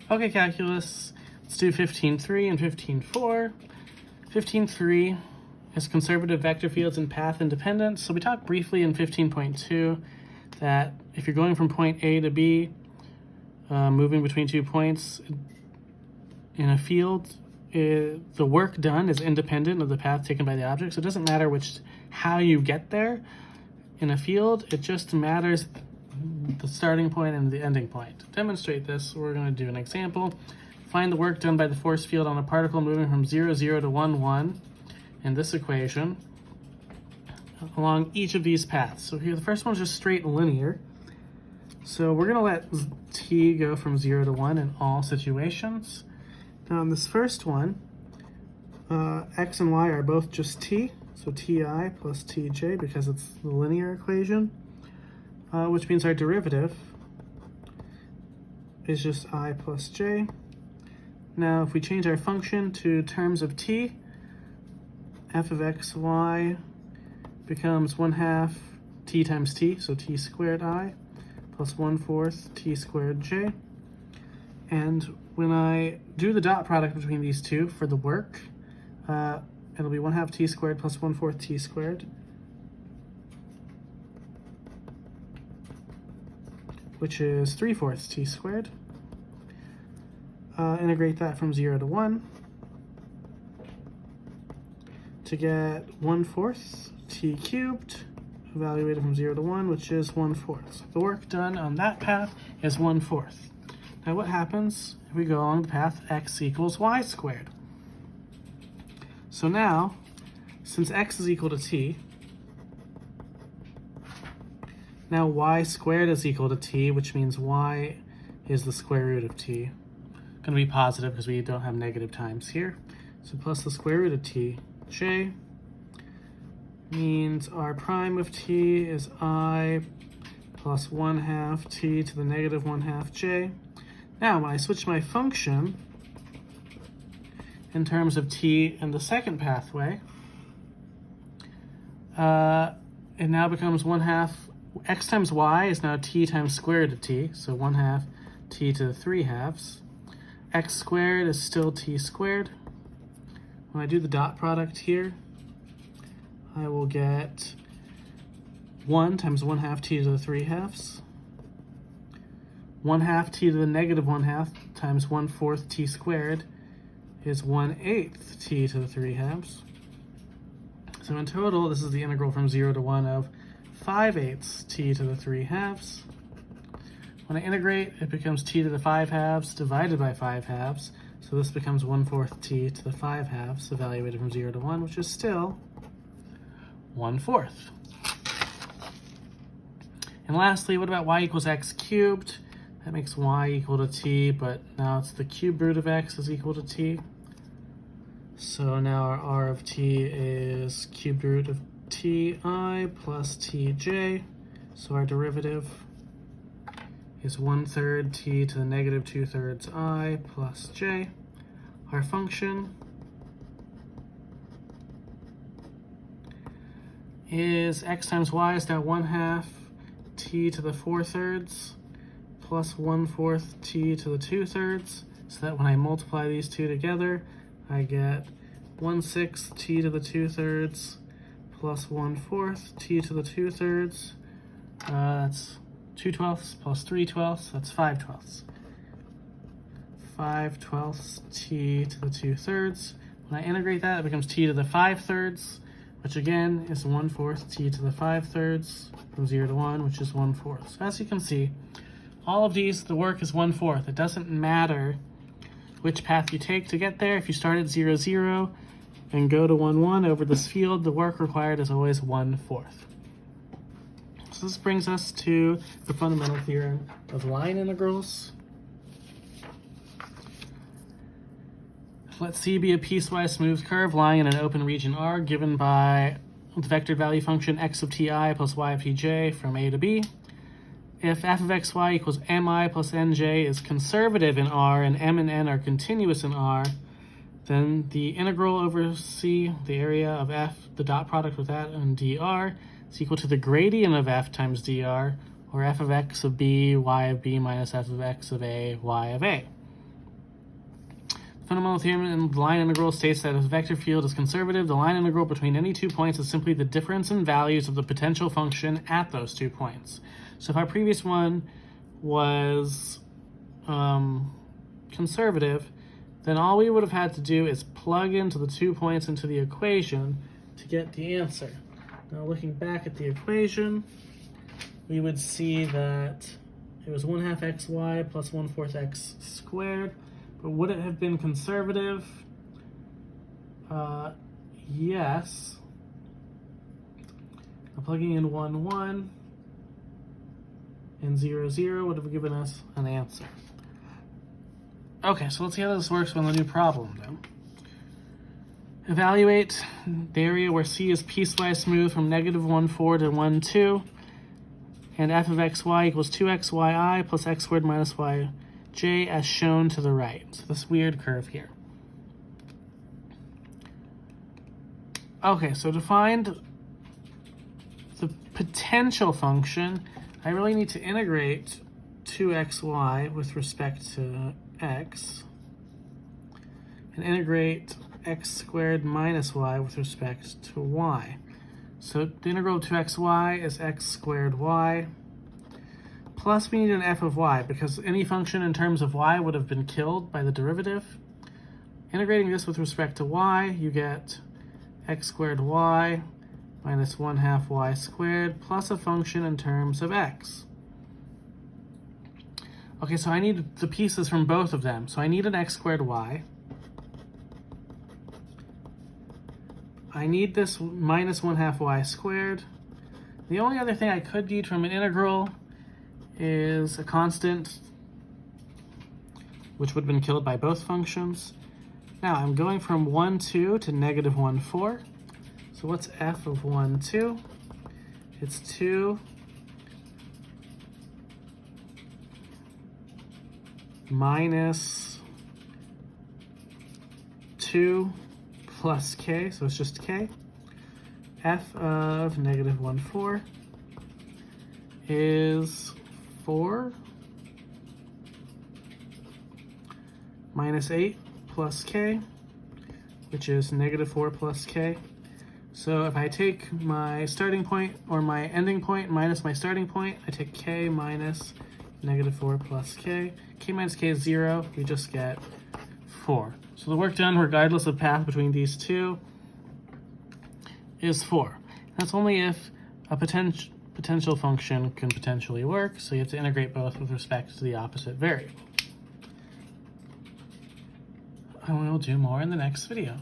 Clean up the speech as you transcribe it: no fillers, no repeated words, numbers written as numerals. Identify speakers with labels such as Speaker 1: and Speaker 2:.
Speaker 1: Okay, calculus, let's do 15.3 and 15.4. 15.3 is conservative vector fields and path independence. So we talked briefly in 15.2 that if you're going from point A to B, moving between 2 points in a field, the work done is independent of the path taken by the object. So it doesn't matter how you get there in a field, it just matters the starting point and the ending point. To demonstrate this, we're going to do an example. Find the work done by the force field on a particle moving from 0, 0 to 1, 1 in this equation along each of these paths. So here, the first one's just straight linear. So we're going to let t go from 0 to 1 in all situations. Now in this first one, x and y are both just t, so ti plus tj because it's the linear equation. Which means our derivative is just I plus j. Now, if we change our function to terms of t, f of x, y becomes 1/2 t times t, so t squared I, plus 1/4 t squared j. And when I do the dot product between these two for the work, it'll be 1/2 t squared plus 1/4 t squared, which is 3/4 t squared. Integrate that from 0 to 1 to get 1/4 t cubed, evaluated from 0 to 1, which is 1/4. So the work done on that path is 1/4. Now what happens if we go along the path x equals y squared? So now, since x is equal to t, now y squared is equal to t, which means y is the square root of t. Going to be positive because we don't have negative times here. So plus the square root of t, j, means r prime of t is I plus 1/2 t to the negative 1/2 j. Now when I switch my function in terms of t in the second pathway, it now becomes 1/2 x times y is now t times square root of t, so 1/2 t to the 3/2. X squared is still t squared. When I do the dot product here, I will get 1 times 1/2 t to the 3/2. 1/2 t to the negative 1/2 times 1/4 t squared is 1/8 t to the 3/2. So in total, this is the integral from 0 to 1 of 5/8 t to the 3/2. When I integrate, it becomes t to the 5/2 divided by 5/2. So this becomes 1/4 t to the 5/2, evaluated from 0 to 1, which is still 1/4. And lastly, what about y equals x cubed? That makes y equal to t, but now it's the cube root of x is equal to t. So now our r of t is cube root of ti plus tj. So our derivative is 1/3 t to the negative 2/3 I plus j. Our function is x times y is now 1/2 t to the 4/3 plus 1/4 t to the 2/3, so that when I multiply these two together, I get 1/6 t to the 2/3 plus 1/4 t to the 2/3. That's 2/12 plus 3/12, that's 5/12. 5/12 t to the 2/3. When I integrate that, it becomes t to the 5/3, which again is 1/4 t to the 5/3 from 0 to 1, which is 1/4. So as you can see, all of these, the work is 1/4. It doesn't matter which path you take to get there. If you start at 0, 0 and go to 1, 1 over this field, the work required is always 1/4. So this brings us to the fundamental theorem of line integrals. Let C be a piecewise smooth curve lying in an open region R given by the vector value function x of ti plus y of tj from A to B. If f of xy equals mi plus nj is conservative in R and m and n are continuous in R, then the integral over C, the area of f, the dot product with that, and dr is equal to the gradient of f times dr, or f of x of b, y of b minus f of x of a, y of a. Fundamental theorem in the line integral states that if a vector field is conservative, the line integral between any 2 points is simply the difference in values of the potential function at those 2 points. So if our previous one was conservative, then all we would have had to do is plug into the 2 points into the equation to get the answer. Now looking back at the equation, we would see that it was 1/2 xy plus 1/4 x squared. But would it have been conservative? Yes. Now plugging in 1, 1 and 0, 0 would have given us an answer. Okay, so let's see how this works with a new problem then. Evaluate the area where C is piecewise smooth from -1,4 to 1,2, and f of xy equals 2xyi plus x squared minus yj as shown to the right. So this weird curve here. Okay, so to find the potential function, I really need to integrate 2xy with respect to x and integrate x squared minus y with respect to y. So the integral of 2xy is x squared y, plus we need an f of y because any function in terms of y would have been killed by the derivative. Integrating this with respect to y, you get x squared y minus 1/2 y squared plus a function in terms of x. Okay, so I need the pieces from both of them. So I need an x squared y. I need this minus 1/2 y squared. The only other thing I could need from an integral is a constant, which would have been killed by both functions. Now I'm going from 1, 2 to -1, 4. So what's f of 1, 2? It's 2 minus 2 plus k, so it's just k. F of -1, 4 is 4 minus 8 plus k, which is -4 plus k. So if I take my starting point or my ending point minus my starting point, I take k minus -4 plus k. K minus k is 0, we just get 4. So the work done, regardless of path between these two, is 4. That's only if a potential function can potentially work, so you have to integrate both with respect to the opposite variable. And we'll do more in the next video.